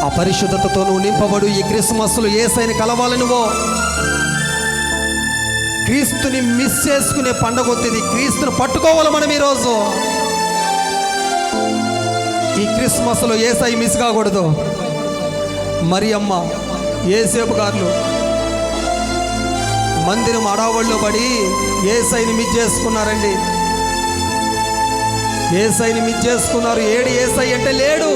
ఆ పరిశుద్ధతతో నువ్వు నింపబడు. ఈ క్రిస్మస్లో యేసయ్యని కలవాలి. నువ్వు క్రీస్తుని మిస్ చేసుకునే పండగ వస్తుంది. క్రీస్తుని పట్టుకోవాలి మనం ఈరోజు. ఈ క్రిస్మస్లో యేసయ్య మిస్ కాకూడదు. మరియమ్మ, యేసేపు గారు మందిరం అడావుల్లో పడి యేసయ్యని మిస్ చేసుకున్నారండి. యేసయ్యని మిస్ చేసుకున్నారు. ఏడు యేసయ్య అంటే లేడు.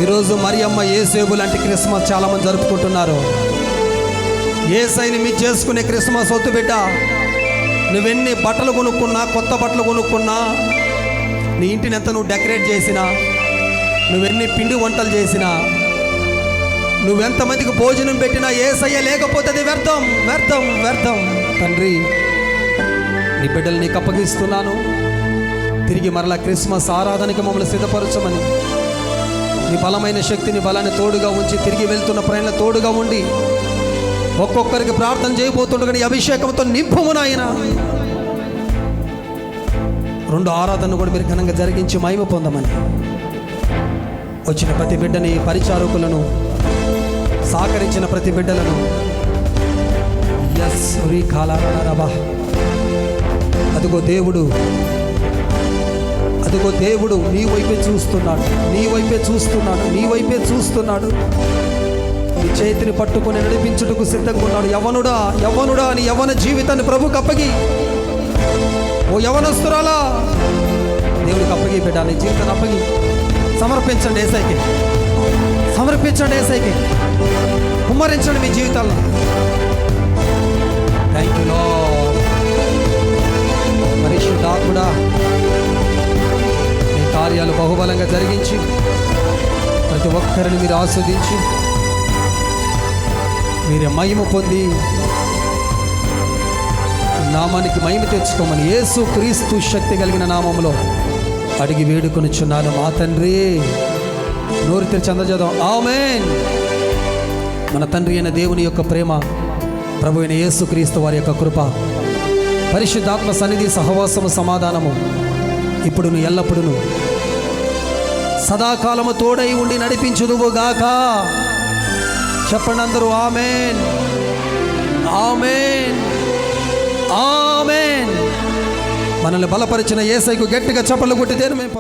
ఈరోజు మరియమ్మ, యేసేపు లాంటి క్రిస్మస్ చాలామంది జరుపుకుంటున్నారు. యేసయ్యని మిస్ చేసుకునే క్రిస్మస్ వద్దు బిడ్డ. నువ్వెన్ని బట్టలు కొనుక్కున్నా, కొత్త బట్టలు కొనుక్కున్నా, నీ ఇంటిని ఎంత నువ్వు డెకరేట్ చేసినా, నువ్వెన్ని పిండి వంటలు చేసినా, నువ్వెంతమందికి భోజనం పెట్టినా, యేసయ్య లేకపోతే అది వ్యర్థం, వ్యర్థం, వ్యర్థం. తండ్రి, నీ బిడ్డలు నీకు అప్పగిస్తున్నాను. తిరిగి మరలా క్రిస్మస్ ఆరాధనకి మమ్మల్ని సిద్ధపరచమని, నీ బలమైన శక్తిని, బలాన్ని తోడుగా ఉంచి తిరిగి వెళ్తున్న ప్రయాణంలో తోడుగా ఉండి ఒక్కొక్కరికి ప్రార్థన చేయబోతుండగా నీ అభిషేకంతో నింపుము నాయన. రెండు ఆరాధనలు కూడా మీరు ఘనంగా జరిగించి మహిమ పొందమని, వచ్చిన ప్రతి బిడ్డని, పరిచారకులను, సహకరించిన ప్రతి బిడ్డలను అదిగో దేవుడు, అదిగో దేవుడు నీ వైపే చూస్తున్నాడు, నీ వైపే చూస్తున్నాడు, నీ వైపే చూస్తున్నాడు. నీ చేతిని పట్టుకొని నడిపించుటకు సిద్ధంగా ఉన్నాడు. యవ్వనుడా, యవ్వనుడా, నీ యవ్వన జీవితాన్ని ప్రభుకి అప్పగి. ఓ యవ్వనస్తురాలా, దేవుడికి అప్పగి బిడ్డ. నీ జీవితాన్ని అప్పగి సమర్పించండి యేసయ్యకి, సమర్పించండి యేసయ్యకి, కుమ్మరించండి మీ జీవితాల్లో. Thank you lord. పరిశుద్ధాత్ముడా, మీ కార్యాలు బహుబలంగా జరిగించి ప్రతి ఒక్కరిని మీరు ఆస్వాదించి మీరే మహిమ పొంది నామానికి మహిమ తెచ్చుకోమని యేసు క్రీస్తు శక్తి కలిగిన నామములో అడిగి వేడుకొనిచున్నాను మా తండ్రి. నోరు తెరిచి అందజేద్దాం. ఆమేన్. మన తండ్రి అయిన దేవుని యొక్క ప్రేమ, ప్రభు అయిన యేసు క్రీస్తు వారి యొక్క కృప, పరిశుద్ధాత్మ సన్నిధి, సహవాసము, సమాధానము ఇప్పుడు ఎల్లప్పుడూ సదాకాలము తోడై ఉండి నడిపించుదువుగాక. చెప్పండి అందరూ ఆమేన్, ఆమేన్, ఆమేన్. మనల్ని బలపరిచిన యేసయ్యకు గట్టిగా చప్పట్లు కొట్టి మేము